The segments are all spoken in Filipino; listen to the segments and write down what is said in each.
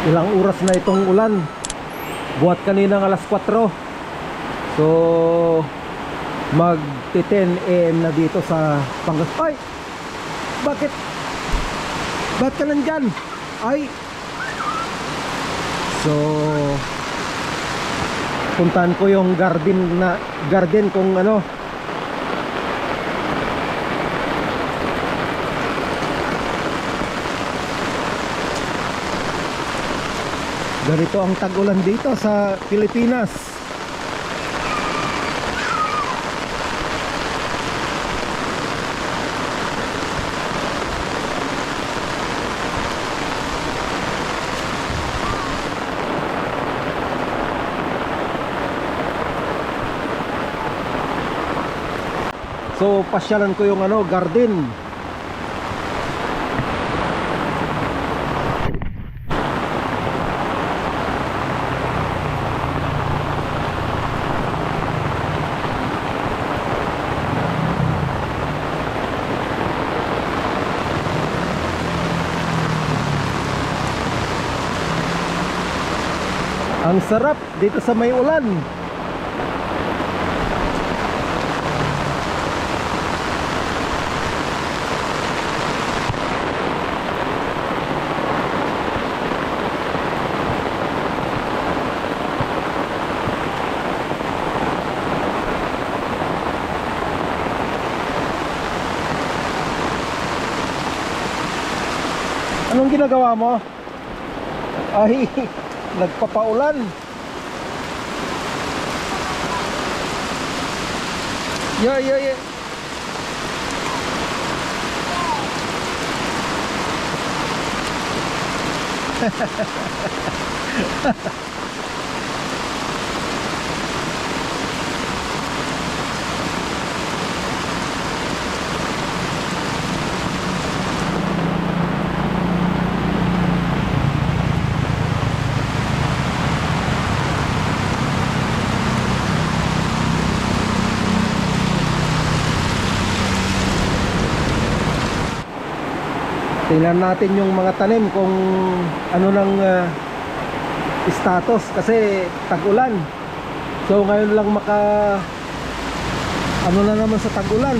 Ilang oras na itong ulan. Buhat kaninang alas 4. So mag 10 AM na dito sa Pangasay. Bakit? Bakit ka nandyan? Ay, so puntahan ko yung garden kung ano. Ganito ang tag-ulan dito sa Pilipinas. So pasyalan ko yung ano, garden. Ang sarap dito sa may ulan. Anong ginagawa mo? Ay, nagpapaulan. Yeah. Tingnan natin yung mga tanim kung ano ng status kasi tag-ulan. So ngayon lang ano na naman sa tag-ulan.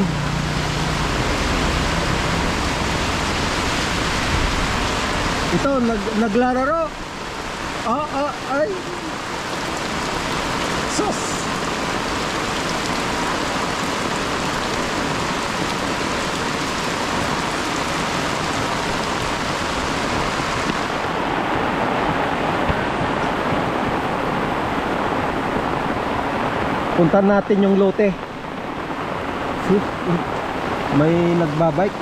Ito naglalaro. Ay. Sus. Punta natin yung lote. May nagbabike.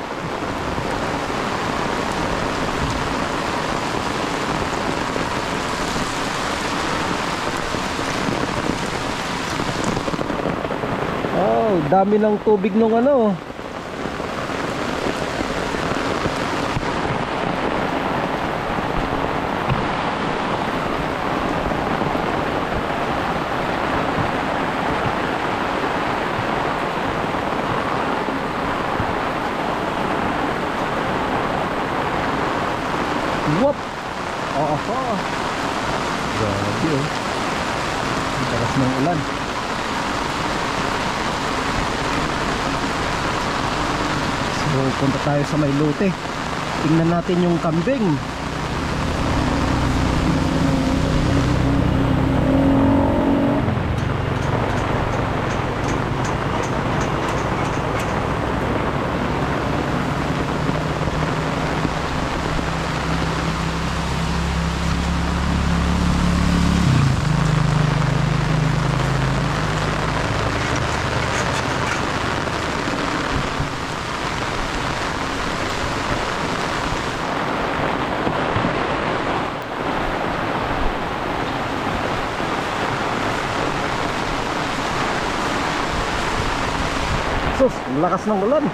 Oh, dami ng tubig nung ano. Whoop! Oh. Grabe oh. Ang talas ng ulan. So punta tayo sa may lote. Tingnan natin yung kambing. Sus, ang lakas ng ulan.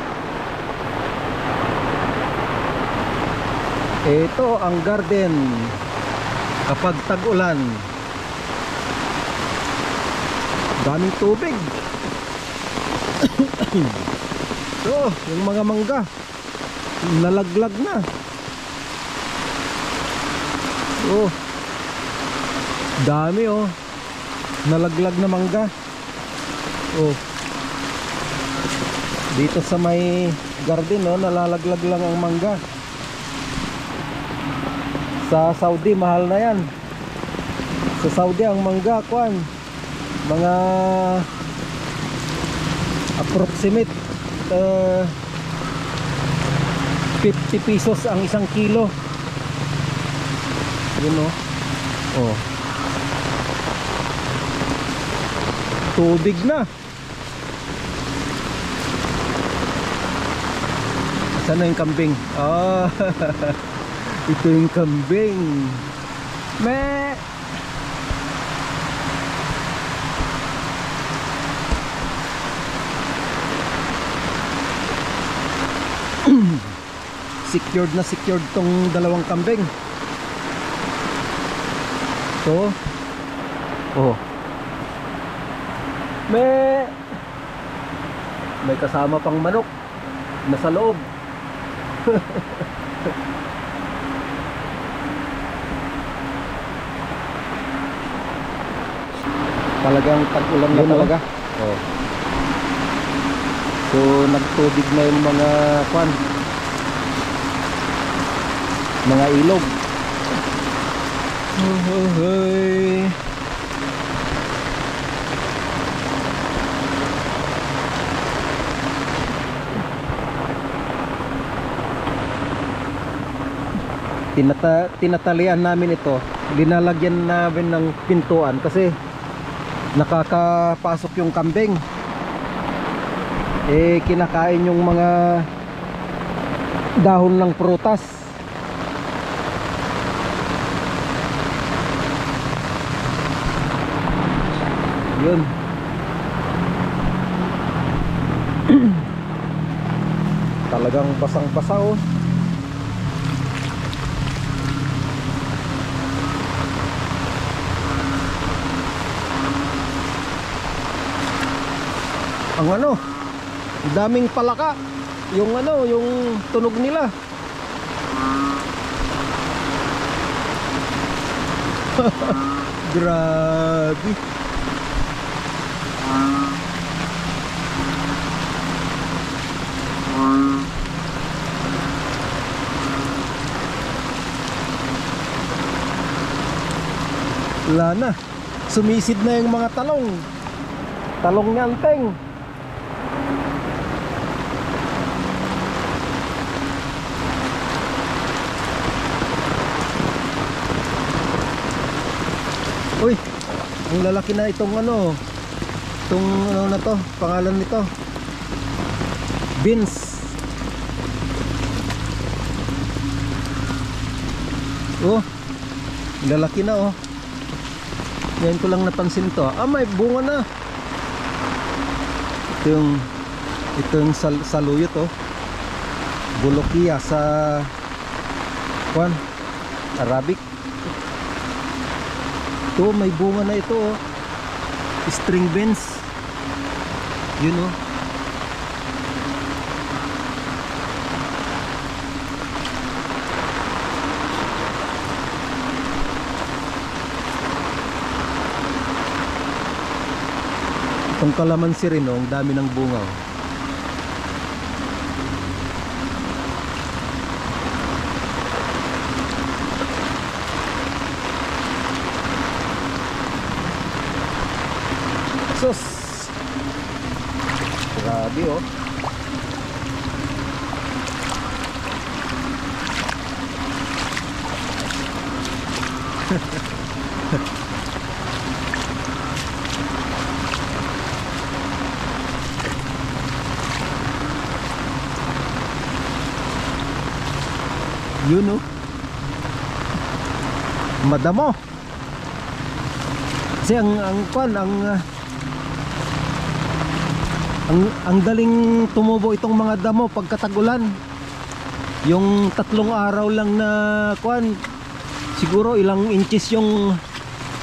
Ito ang garden kapag tag-ulan. Daming tubig. So, yung mga mangga nalaglag na. Oh, dami oh. Nalaglag na mangga. Oh. Dito sa may garden oh, nalalaglag lang ang mangga. Sa Saudi mahal na yan. Sa Saudi ang mangga kuan mga approximate 50 pesos ang isang kilo. Yun oh. Oh. Tubig na. Saan na yung kambing? Ah, ito yung kambing. Me. Secured na secured tong dalawang kambing. So, oh. May kasama pang manok nasa loob. Talagang tag-ulan na talaga. Oh. So nagtubig na yung mga kwan, mga ilog. Hey. Tinatalian namin ito, linalagyan namin ng pintuan kasi nakakapasok yung kambing. Eh kinakain yung mga dahon ng prutas. Yun. Talagang basang-basa oh. Ang ano, daming palaka. Yung ano, yung tunog nila. Grabe. Wala na. Sumisid na yung mga talong. Talong ni Anteng. Uy, ang lalaki na itong ano. Itong ano na to, pangalan nito. Beans. Oh, lalaki na oh. Ngayon ko lang napansin to. Ah, may bunga na. Ito yung saluyot oh. Bolokia sa Kwan, Arabic. Ito, may bunga na ito oh. String beans. Yun oh. Itong kalamansi rin oh, ang dami ng bunga oh. Sus, grabe oh. Yun oh. Madamo. Kasi ang daling tumubo itong mga damo pagkatag-ulan. Yung 3 araw lang na kwan, siguro ilang inches yung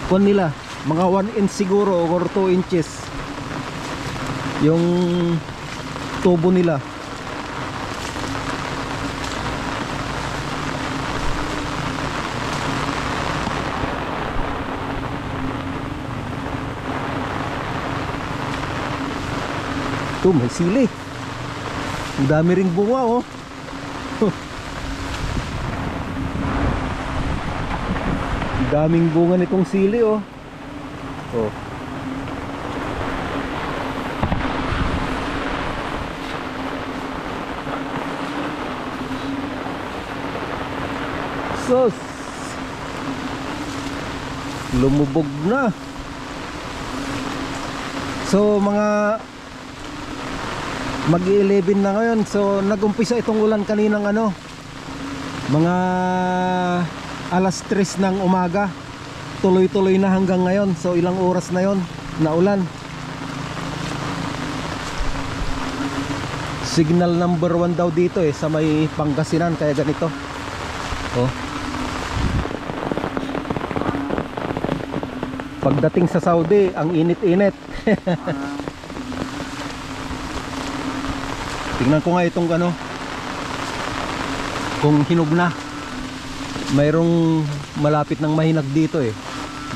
kwan nila, mga 1 inch siguro or 2 inches yung tubo nila. Ito, may sili. Ang dami ring bunga, oh. Ang daming bunga nitong sili, oh. Oh. Sus, lumubog na. So mga mag-11 na ngayon. So nag-umpisa itong ulan kaninang ano, mga alas 3 ng umaga. Tuloy-tuloy na hanggang ngayon. So ilang oras na yon na ulan. Signal number 1 daw dito sa may Pangasinan, kaya ganito. Oh. Pagdating sa Saudi, ang init-init. Tingnan ko nga itong ano, kung hinog na. Mayroong malapit ng mahinag dito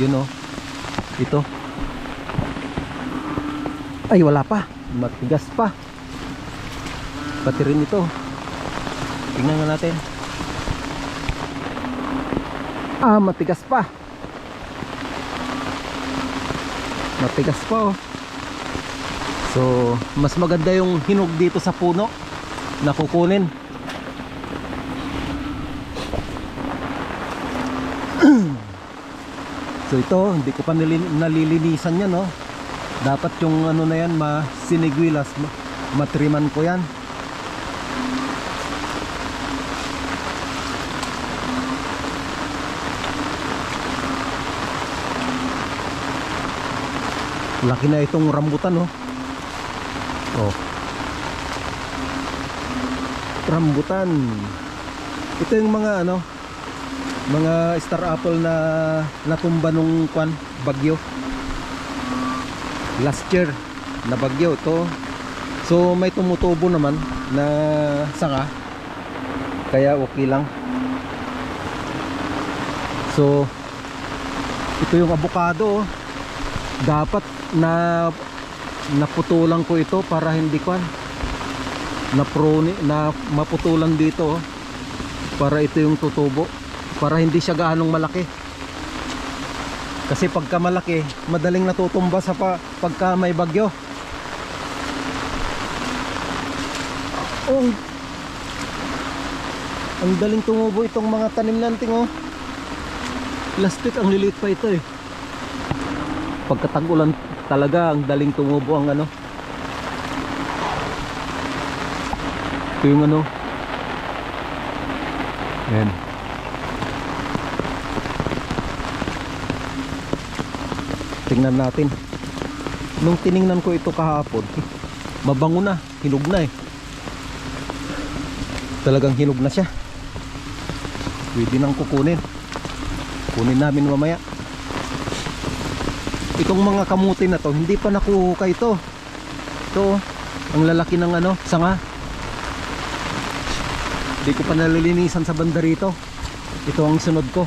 Yun oh. Ito. Ay, wala pa. Matigas pa. Pati rin ito. Tingnan nga natin. Matigas pa. Matigas pa, oh. So mas maganda yung hinog dito sa puno na kukunin. So ito, hindi ko pa nalilinisan yan, no. Dapat yung ano na yan, siniguilas, matriman ko yan. Laki na itong rambutan, oh. Oh. Rambutan. Ito yung mga ano, mga star apple na natumba nung bagyo. Last year na bagyo ito. So may tumutubo naman na sanga. Kaya okay lang. So ito yung avocado, oh. Dapat na naputulan ko ito para hindi na maputulan dito, oh, para ito yung tutubo, para hindi siya gaanong malaki. Kasi pagka malaki, madaling natutumba sa pagka may bagyo. Oh, ang daling tumubo itong mga tanim natin, oh. Plastic, ang liliit pa ito, Pagkatag-ulan talaga ang daling tumubo ang ano. Ito yung ano. Ayan. Tingnan natin. Nung tiningnan ko ito kahapon, mabango na, hinog na Talagang hinog na siya. Pwede nang kukunin. Kunin namin mamaya. Itong mga kamuti na to, hindi pa nakuhukay ito. Ito, ang lalaki ng ano, sanga. Hindi ko pa nalilinisan sa banda rito. Ito ang sunod ko.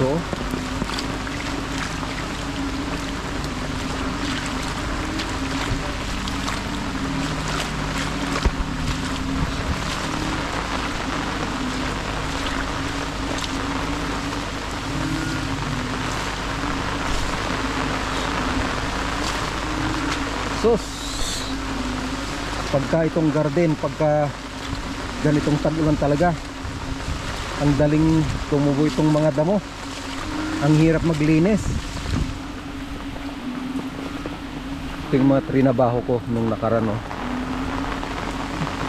Ito. Sus, pagka itong garden, pagka ganitong tag-ulan talaga, ang daling tumubo itong mga damo. Ang hirap maglinis. Ito yung mga trinabaho ko nung nakaraan, oh.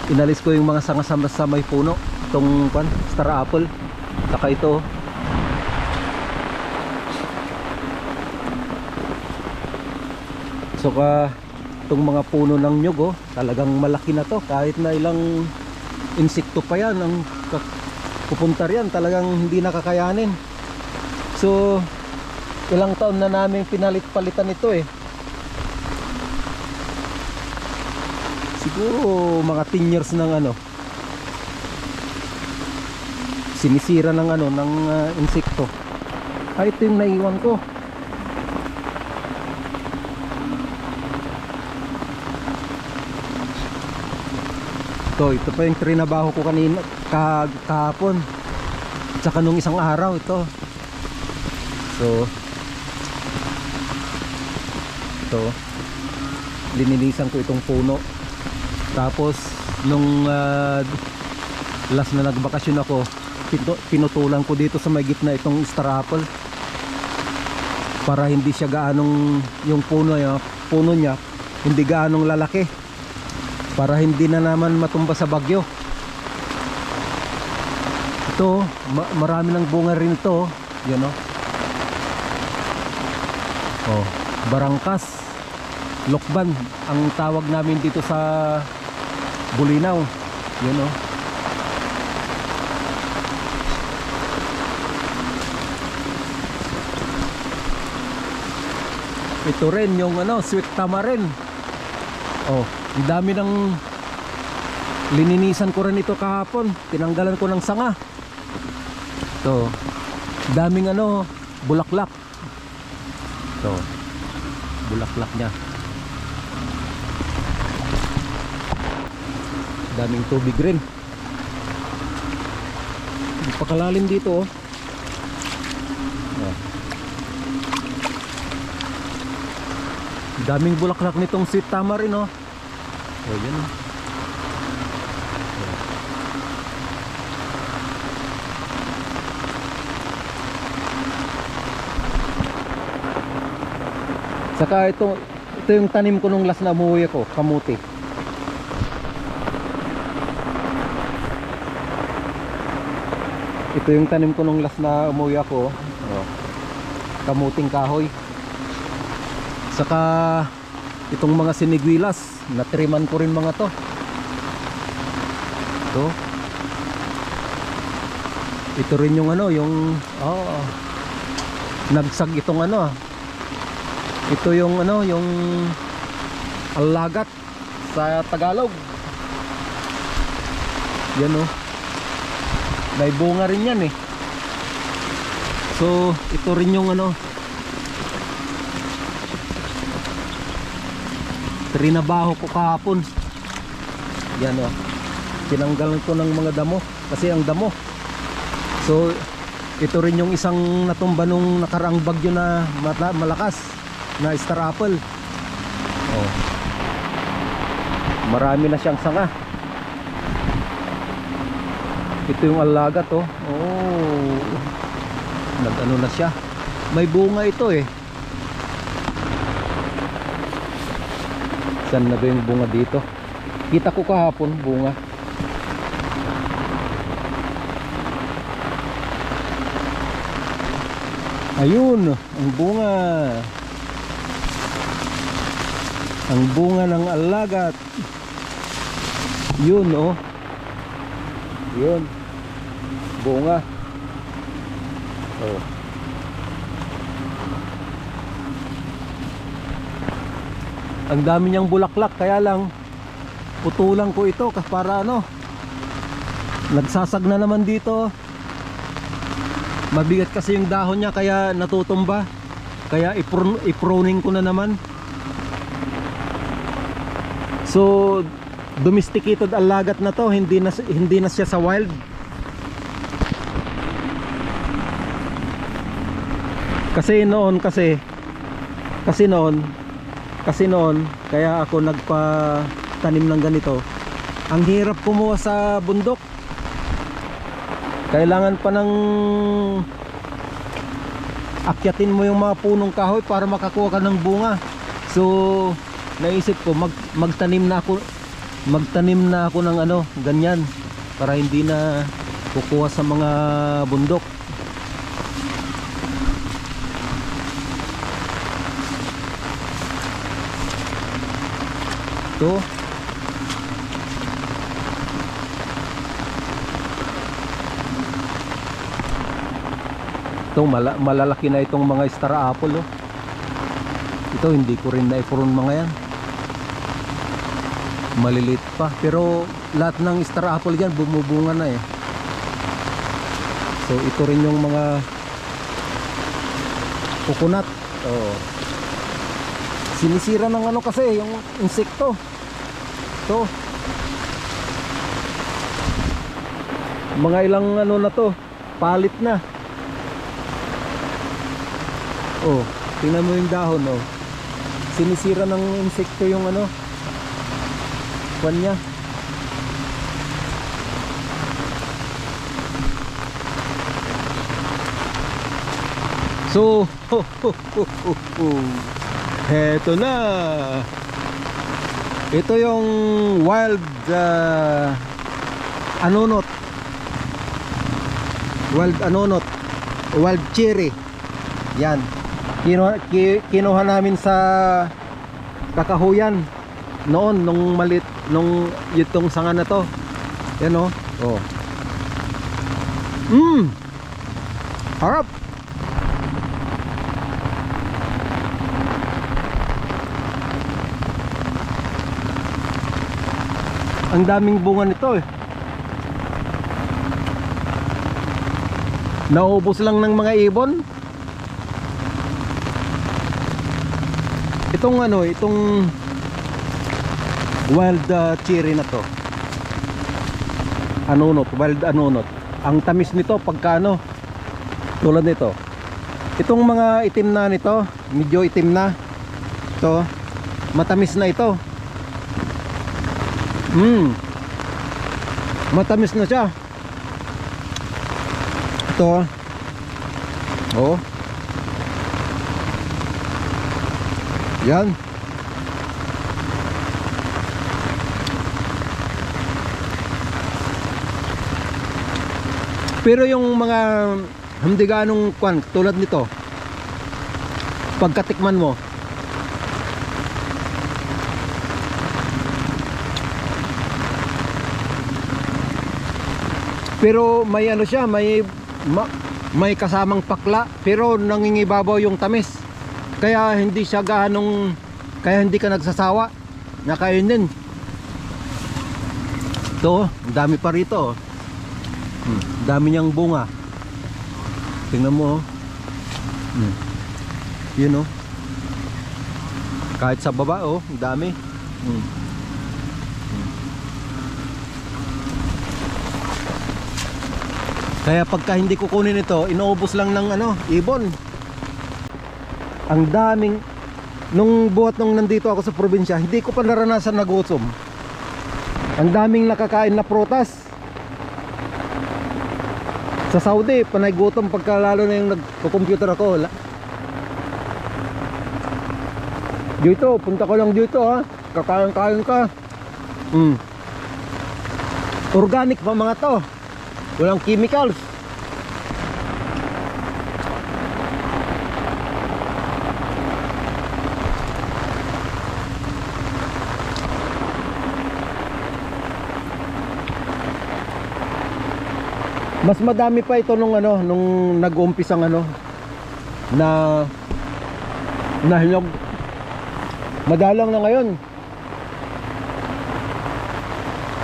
Inalis ko yung mga sanga sa may puno. Itong star apple, saka ito. So itong mga puno ng nyug, oh, talagang malaki na to. Kahit na ilang insekto pa yan ang pupunta riyan, talagang hindi nakakayanin. So ilang taon na namin pinalit-palitan ito, siguro mga 10 years ng ano, sinisira ng ano, ng insekto. Ito yung naiwan ko. Ito pa yung trinabaho ko kanina, kahapon. Tsaka nung isang araw ito. So, ito. Lininisan ko itong puno. Tapos, nung last na nagbakasyon ako, pinutulan ko dito sa may gitna itong star apple. Para hindi siya gaanong, yung puno niya, hindi gaanong lalaki. Para hindi na naman matumba sa bagyo. Ito, marami ng bunga rin ito. Yan o. Oh, barangkas. Lokban ang tawag namin dito sa Bulinaw. Yan o. Ito rin yung sweet tamarind. Oh, ang dami ng lininisan ko rin ito kahapon. Tinanggalan ko ng sanga. Ito, daming bulaklak. Ito, bulaklak niya. Daming tubig rin. Pakalalim dito oh. Daming bulaklak nitong sweet tamarind oh. Oh, yan. Saka ito yung tanim ko nung last na umuwi ako, kamuti. Ito yung tanim ko nung last na umuwi ako, kamuting kahoy. Saka itong mga siniguilas, natriman ko rin mga to. Ito rin yung nagsag itong ito yung yung alagat sa Tagalog. Yan oh. May bunga rin yan eh. So ito rin yung trinabaho ko kahapon. Yan oh. Tinanggalan ko ng mga damo kasi ang damo. So ito rin yung isang natumba nung nakaraang bagyo na malakas na star apple. Oh. Marami na siyang sanga. Ito yung alaga to. Oh. Nag-ano na siya. May bunga ito eh. Saan na ba yung bunga dito? Kita ko kahapon bunga. Ayun, ang bunga. Ang bunga ng alagat. Yun oh. Yun. Bunga. Oh. Ang dami niyang bulaklak, kaya lang putulan ko ito para nagsasag na naman dito. Mabigat kasi yung dahon niya kaya natutumba. Kaya i-pruning ko na naman. So domesticated alagat na to, hindi na siya sa wild. Kasi noon kaya ako nagpatanim ng ganito. Ang hirap kumuha sa bundok. Kailangan pa ng akyatin mo yung mga punong kahoy para makakuha ka ng bunga. So naisip ko magtanim na ako ng ganyan para hindi na kukuha sa mga bundok. Ito malalaki na itong mga star apple oh. Ito hindi ko rin na-ifron mga yan, maliliit pa, pero lahat ng star apple dyan bumubunga na eh. So ito rin yung mga coconut. Oh. Sinisira ng kasi yung insekto. Ito Mga ilang ano na to, palit na. Oh, tingnan mo yung dahon, oh. Sinisira ng insekto yung ano, kwan niya. So, heto na. Ito yung wild anonot. Wild anonot. Wild cherry. Yan. Kinuha namin sa kakahuyan noon nung malit nung itong sanga na to. Yan, oh. Oh. Harap. Ang daming bunga nito eh. Naubos lang ng mga ibon. Itong ano, itong wild cherry na to. Anonot, wild anonot. Ang tamis nito pagka ano, tulad nito. Itong mga itim na nito, medyo itim na. Ito, matamis na ito. Matamis na siya. Ito. Oh. Yan. Pero yung mga hindi ganong kwan tulad nito, pagkatikman mo, pero may ano siya, may kasamang pakla, pero nangingibabaw yung tamis. Kaya hindi siya ganong, kaya hindi ka nagsasawa na kainin. Ito, dami pa rito. Dami niyang bunga. Tingnan mo, oh. Yun, oh. Kahit sa baba, oh, dami. Kaya pagka hindi kukunin ito, inuubos lang ng ano, ibon. Ang daming, nung buhat nung nandito ako sa probinsya, hindi ko pa naranasan na gutom. Ang daming nakakain na prutas. Sa Saudi, panay gutom pagka lalo na yung nagko-computer ako. Dito, punta ko lang dito, ha. Kakain-kain ka. Organic pa mga to. Walang chemicals. Mas madami pa ito nung ano, nung nag-uumpisang ano na hinog. Madalang na ngayon.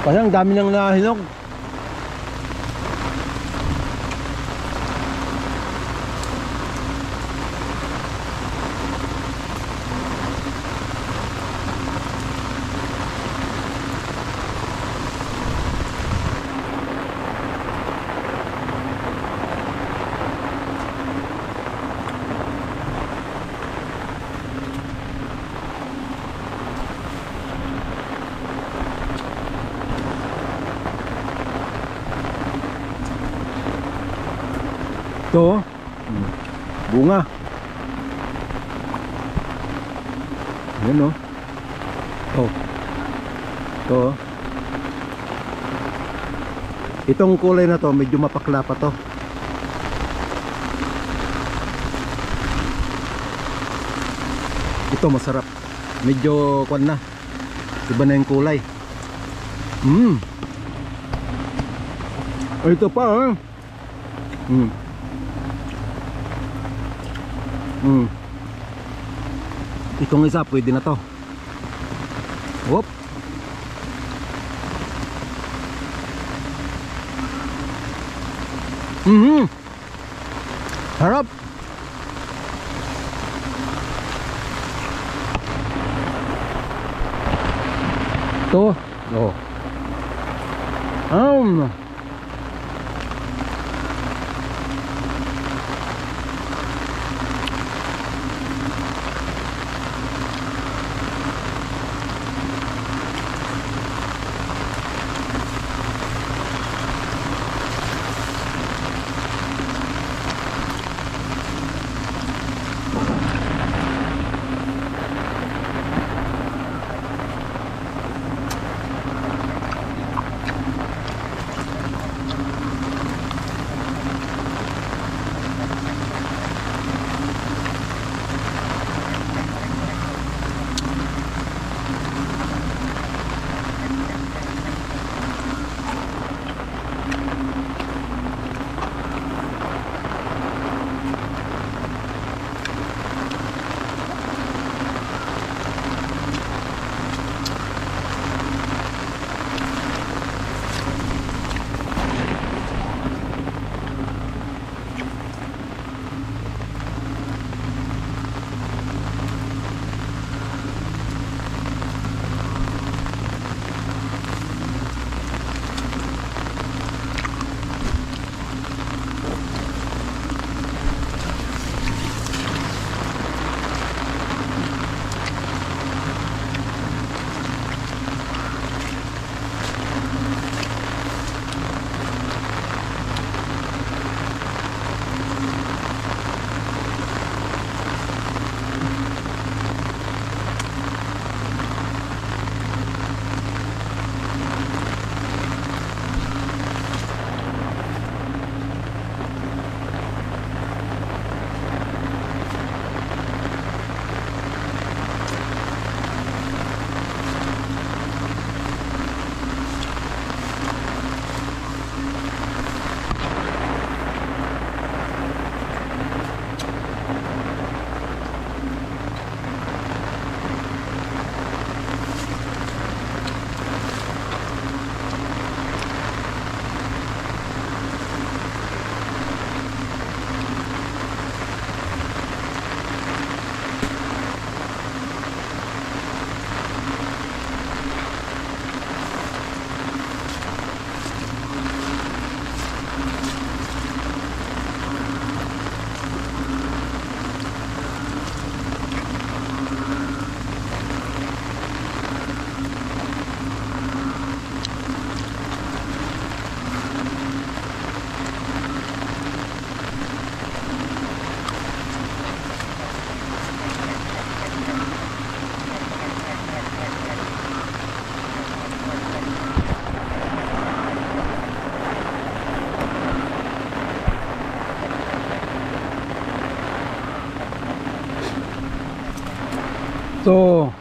Kasi ang dami nang nahinog. Ito, bunga. Yan, oh. Oh. Ito. Itong kulay na to, medyo mapakla pa to. Ito masarap. Medyo kwan na. Iba na yung kulay. Ito pa, ha. Itong isa pwede na to. Whoop. Harap. To. Oh. So,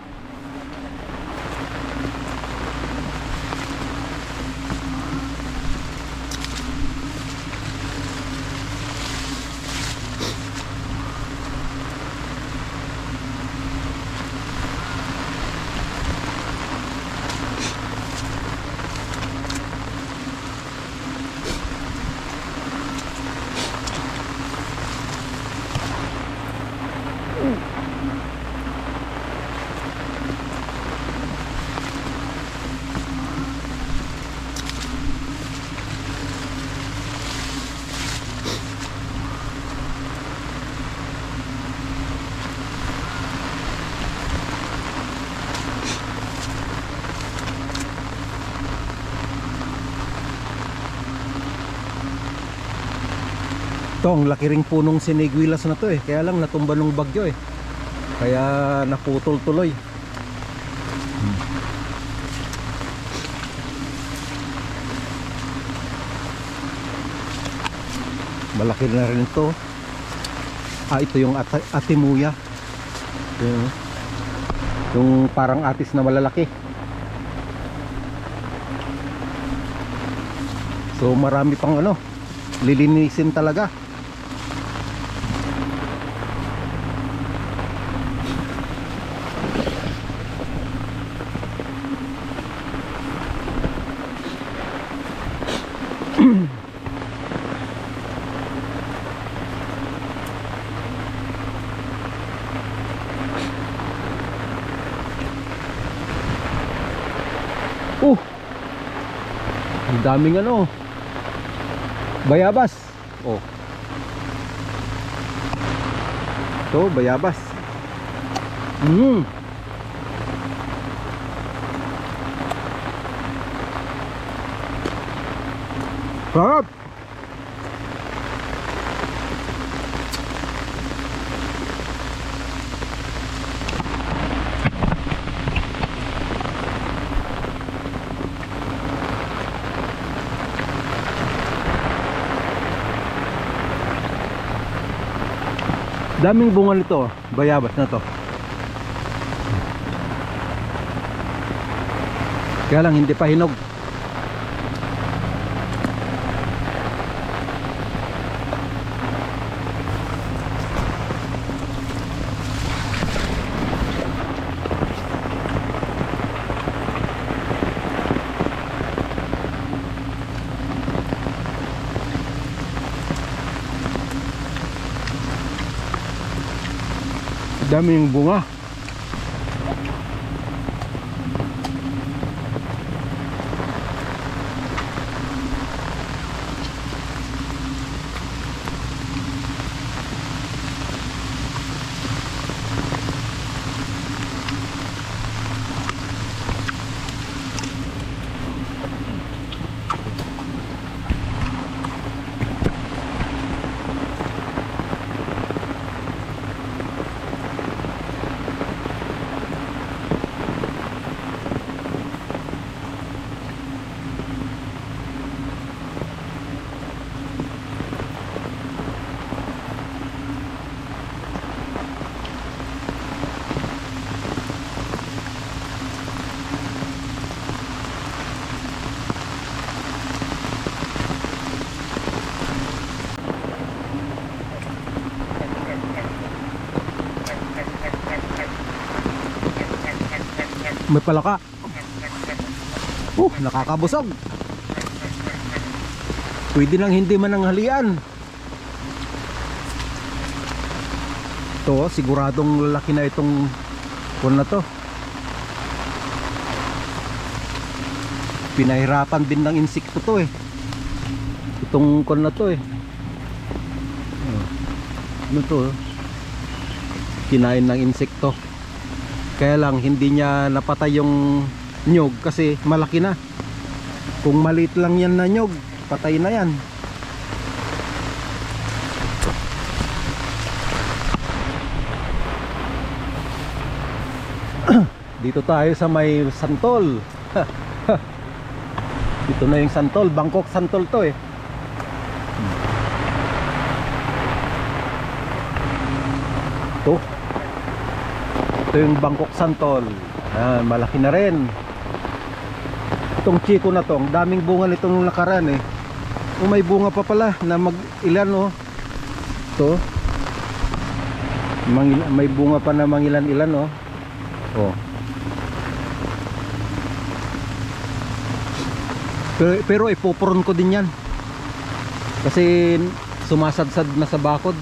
ito ang laki ring punong siniguilas na to eh, kaya lang natumba nung bagyo eh, kaya naputol tuloy. Malaki na rin ito. Ito yung atimuya, yung parang atis na malalaki. So marami pang ano, lilinisin talaga. Ang daming ano, bayabas. Oh. Ito, bayabas. Sarap. Daming bunga nito, bayabas na to. Kaya lang hindi pa hinog. Daming bunga. May palaka. Nakakabusog. Pwede nang hindi mananghalian. Ito, siguradong lalaki na itong kun na to. Pinahirapan din ng insekto to eh. Itong kun na to eh. Ano to? Kinain ng insekto. Kaya lang hindi niya napatay yung nyog kasi malaki na. Kung maliit lang yan na nyog, patay na yan. Dito tayo sa may santol. Dito na yung santol, Bangkok santol to eh. Ito. Ito yung Bangkok Santol. Malaki na rin. Itong chiko na to, ang daming bunga nito nung nakaraan eh. May bunga pa pala na mag-ilan Ito. May bunga pa na mangilan-ilan Pero ipupuron ko din yan. Kasi sumasadsad na sa bakod.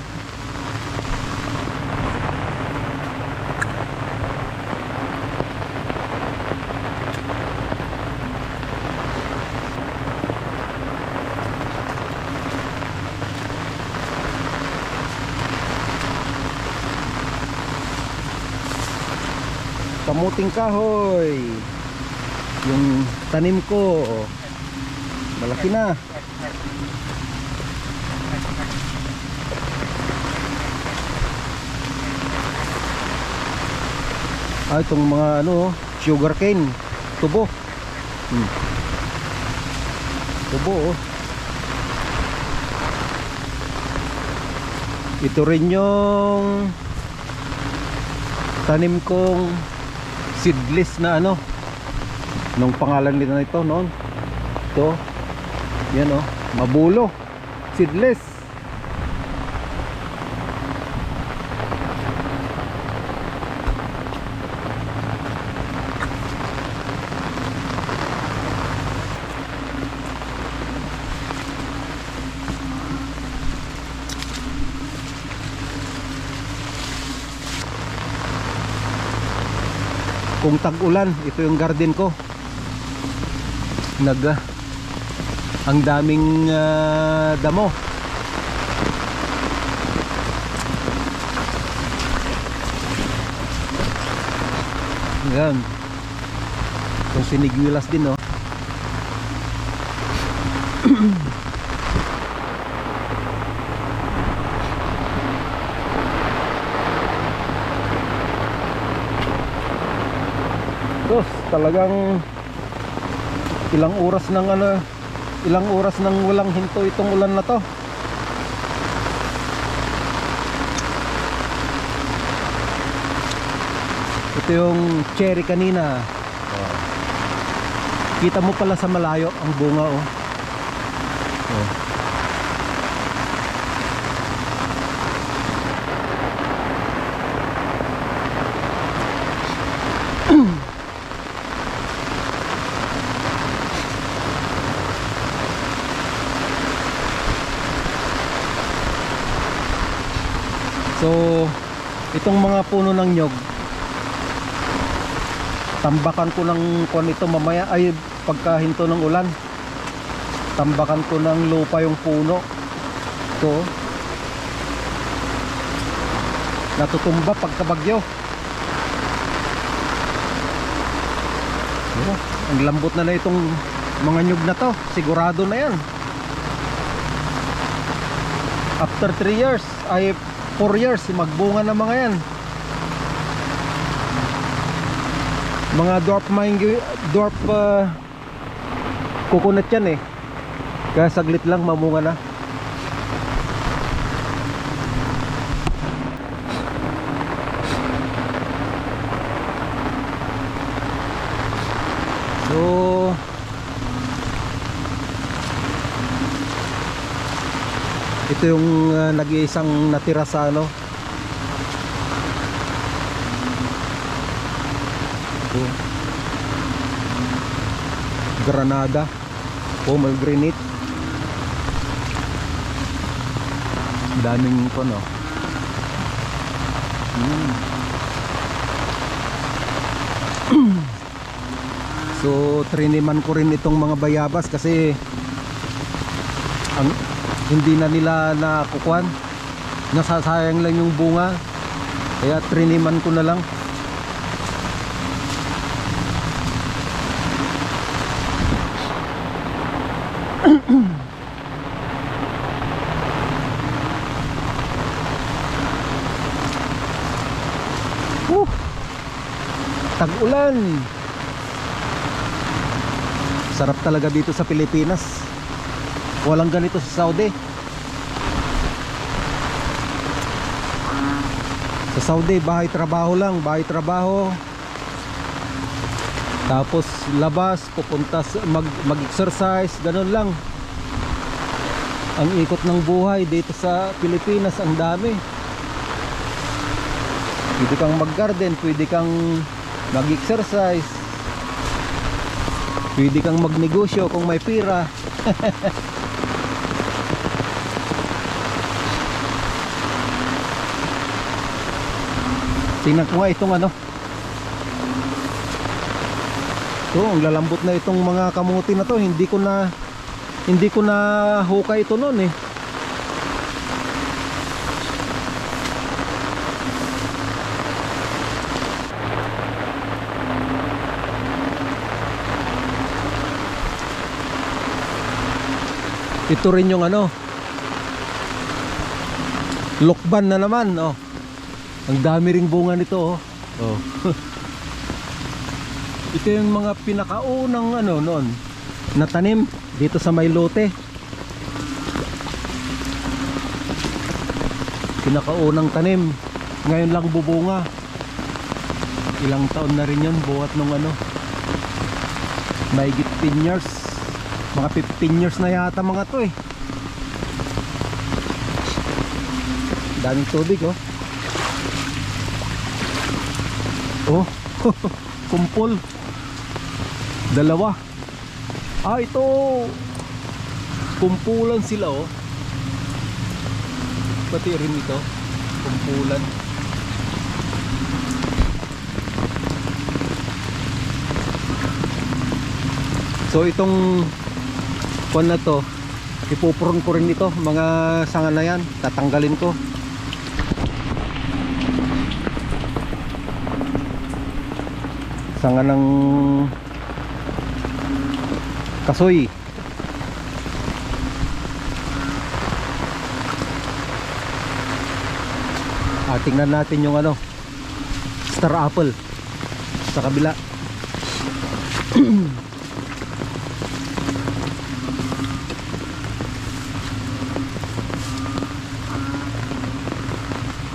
Kamuting kahoy, yung tanim ko malaki na. Itong mga sugar cane, tubo. Tubo Ito rin yung tanim kong seedless na nung pangalan nito noon. Ito yan mabulo, seedless. Kung tag-ulan, ito yung garden ko. Ang daming damo. Yan. Itong siniguilas din talagang ilang oras nang walang hinto itong ulan na to. Ito yung cherry kanina. Kita mo pala sa malayo ang bunga So itong mga puno ng nyog, tambakan ko ng ito mamaya, ay pagkahinto ng ulan, tambakan ko ng lupa yung puno. So natutumba pagkabagyo. Ang lambot na itong mga nyug na to, sigurado na yan. After 3 years ay 4 years magbunga na mga yan. Mga dwarf coconut yan kaya saglit lang mamunga na. So ito yung nag-iisang natira sa Granada, pomegranate. Daming So triniman ko rin itong mga bayabas kasi hindi na nila nakukuhan, nasasayang lang yung bunga, kaya triniman ko na lang. Tag-ulan. Sarap talaga dito sa Pilipinas. Walang ganito sa Saudi. Sa Sa Saudi, bahay trabaho lang, bahay trabaho. Tapos labas, pupunta mag-exercise, ganun lang. Ang ikot ng buhay dito sa Pilipinas, ang dami. Pwede kang mag-garden, pwede kang mag-exercise, pwede kang magnegosyo kung may pira. Tingnan ko nga itong ano. Ito, ang lalambot na itong mga kamuti na to. Hindi ko na hukay ito noon eh. Ito rin yung ano, lokban na naman, oh. Ang dami ring bunga nito, oh. Oh. Ito yung mga pinakaunang ano noon na tanim dito sa may lote. Pinakaunang tanim, ngayon lang bubunga. Ilang taon na rin yun, buhat nung ano, mahigit 10 years. Mga 15 years na yata mga to eh. Daming tubig, oh. Oh, kumpol. Dalawa. Ah, ito. Kumpulan sila, oh. Pati rin ito, kumpulan. So itong kuwan na to, ipupurun ko rin ito, mga sanga na yan, tatanggalin ko. Sanga ng kasoy. Tingnan natin yung ano, star apple sa kabila.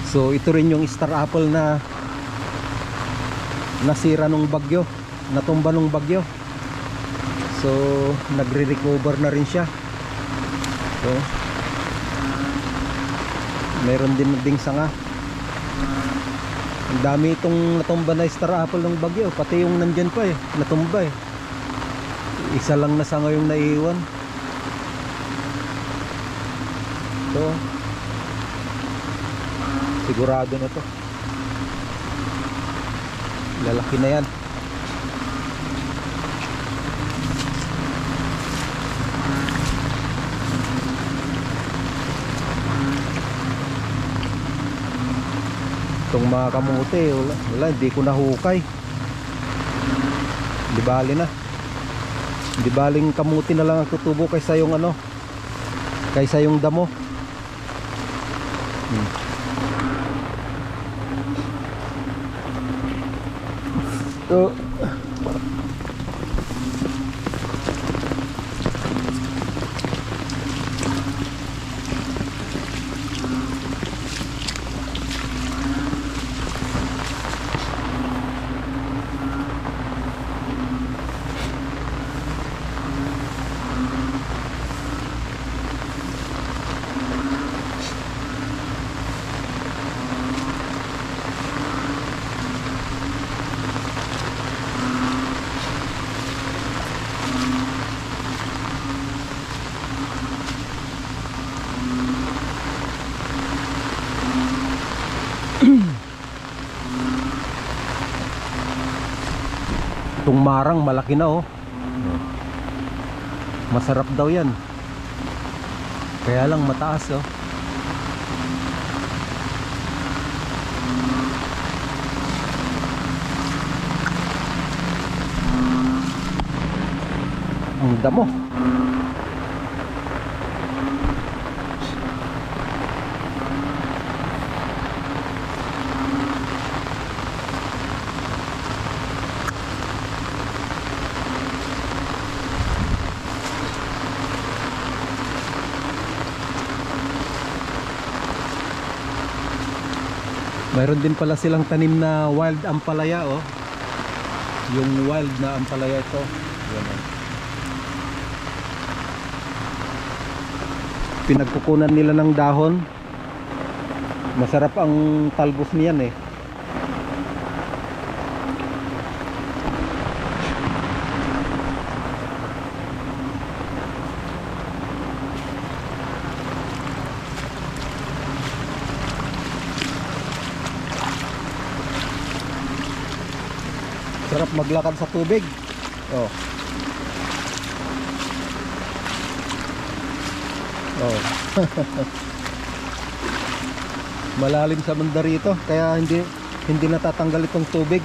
So ito rin yung star apple na nasira nung bagyo, natumba nung bagyo. So nagre-recover na rin siya. So meron din ding sanga. Ang dami itong natumba na star apple ng bagyo, pati yung nandyan pa eh, natumba eh. Isa lang na sanga yung naiiwan. So sigurado na to, lalaki na yan. Itong mga kamote, wala, hindi ko nahukay. Di bali na, di baling kamuti na lang ang tutubo kaysa yung ano, kaysa yung damo. So itong marang malaki na, oh. Masarap daw yan, kaya lang mataas, oh. Ang damo. Mayroon din pala silang tanim na wild ampalaya, oh. Yung wild na ampalaya ito. Yan, oh. Pinagkukunan nila ng dahon. Masarap ang talbos niyan, eh. Sarap maglakad sa tubig. Oh. Oh. Malalim sa banda rito, kaya hindi natatanggal itong tubig.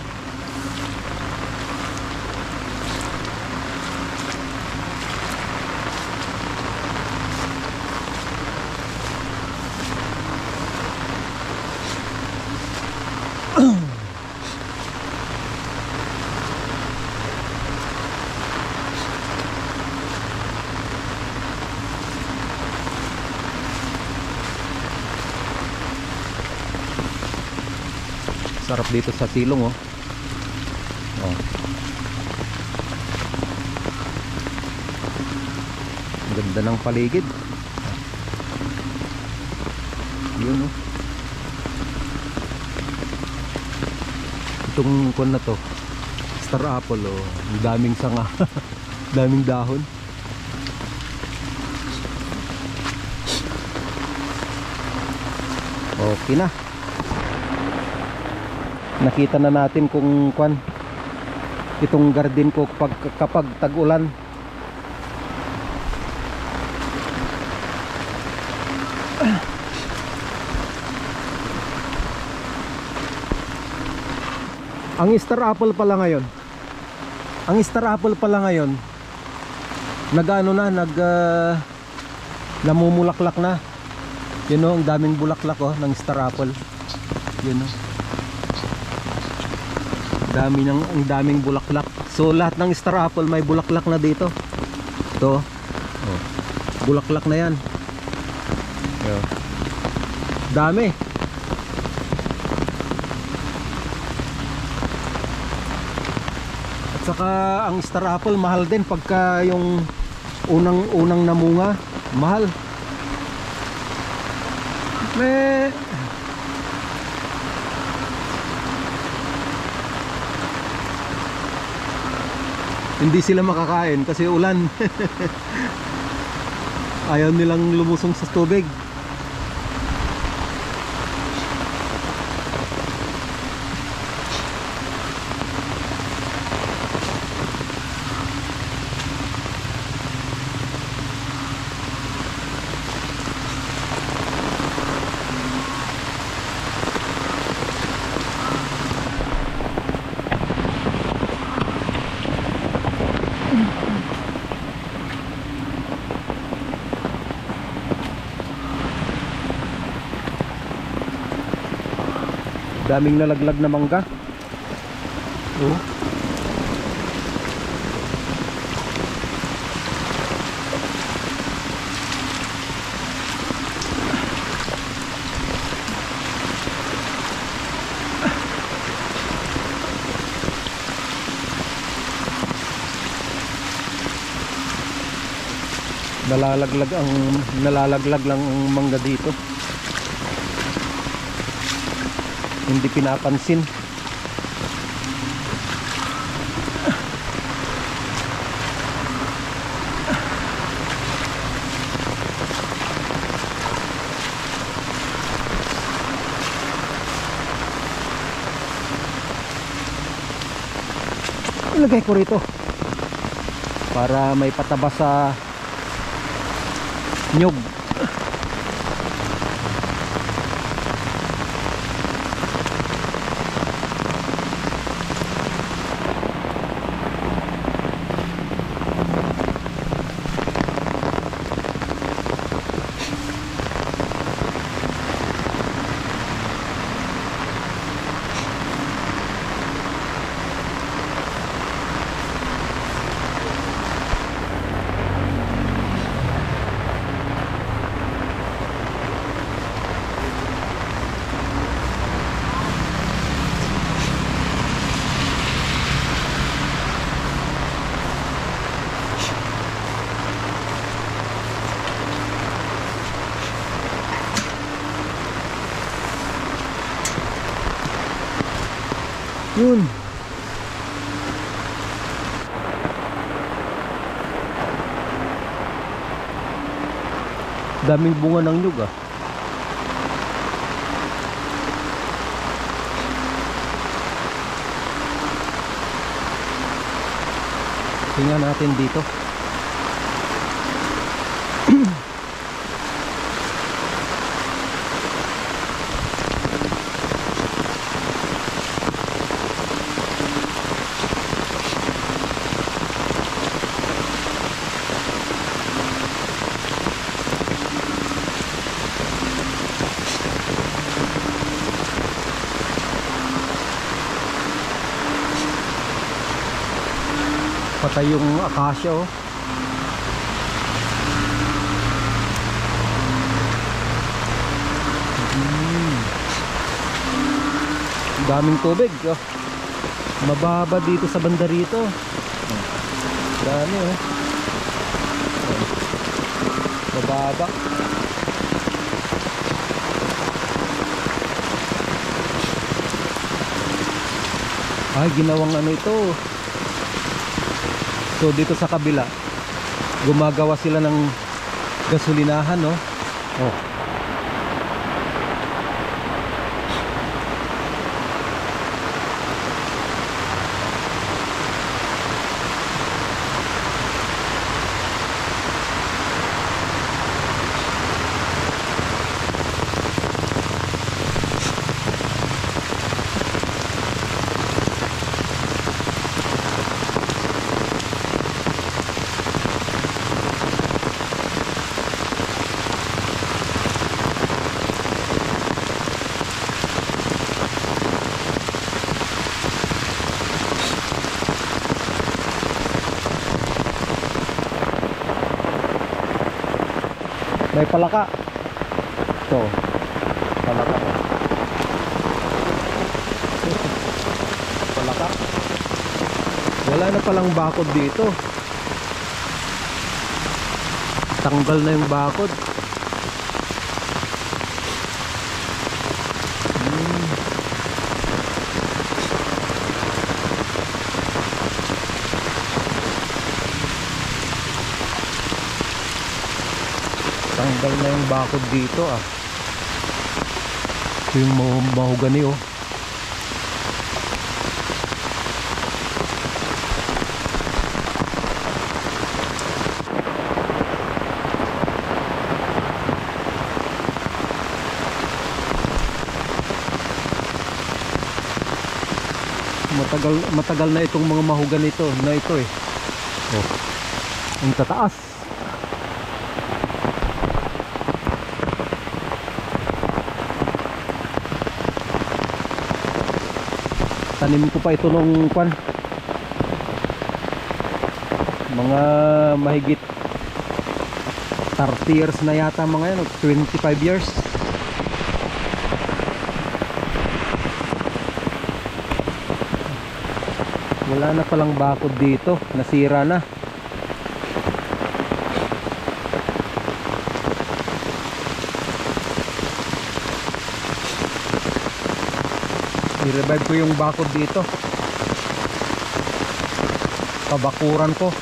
Sarap dito sa silong, oh. Oh. Ang ganda ng paligid. Yun, oh. Itong kon na to, star apple, oh. Ang daming sanga. Daming dahon. Okay na. Nakita na natin kung itong garden ko kapag tag-ulan. Ang star apple pala ngayon. Ang star apple pala ngayon nag-ano na, namumulaklak na. Yun, oh, ang daming bulaklak, oh, ng star apple. Yun, oh. Ang daming bulaklak. So lahat ng star apple may bulaklak na dito. Ito, oh, bulaklak na yan. Oh. Dami. At saka ang star apple mahal din pagka yung unang namunga, mahal. Hindi sila makakain kasi ulan. Ayaw nilang lumusong sa tubig. Daming nalaglag na mangga. Oh. Nalalaglag lang ang mangga dito. Hindi pinapansin. Ilagay ko rito para may pataba sa nyug. Yun. Daming bunga ng nyug ah. Tingnan natin dito. Patay yung akasya oh. Daming tubig oh. Mababa dito sa banda rito. Dami oh. Mababa. Ay, ginawang ano ito. So dito sa kabila gumagawa sila ng gasolinahan no. Oh. May palaka. Ito. Palaka. Palaka. Wala na palang bakod dito. Tanggal na yung bakod. Tanggal na yung bakod dito ah. Ito yung mahogani oh. Matagal na itong mga mahogani ito na ito eh. Oh. Ang tataas. Tanim ko pa ito nung mga mahigit 30 years na yata mga yan, 25 years. Wala na palang bakod dito, nasira na. I-revive ko yung bakod dito. Pabakuran ko.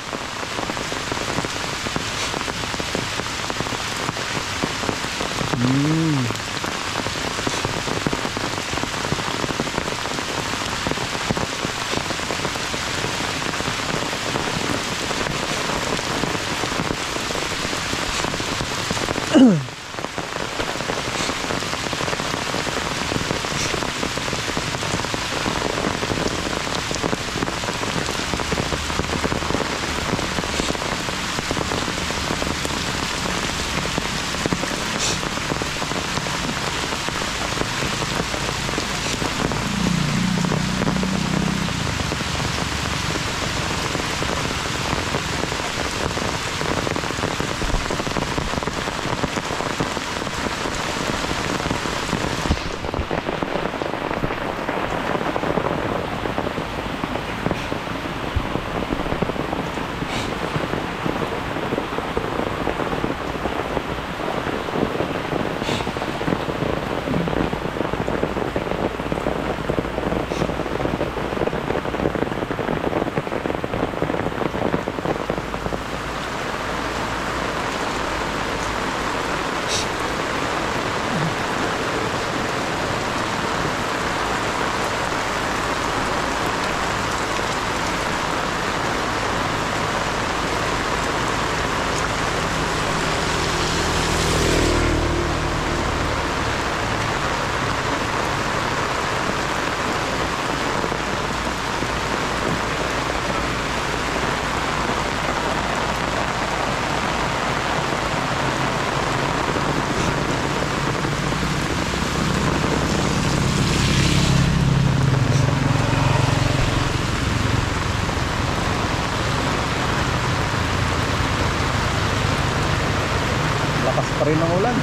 ng ulan.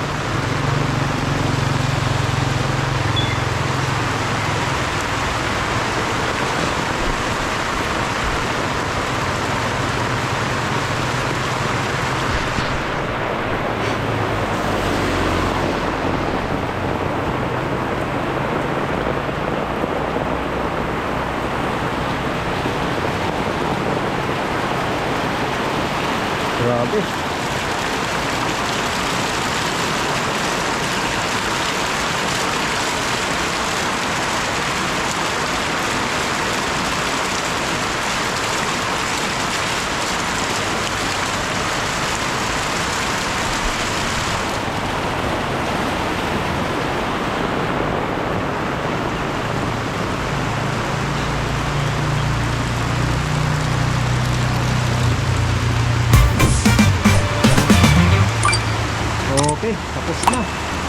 Grabe. Okay, tapos na.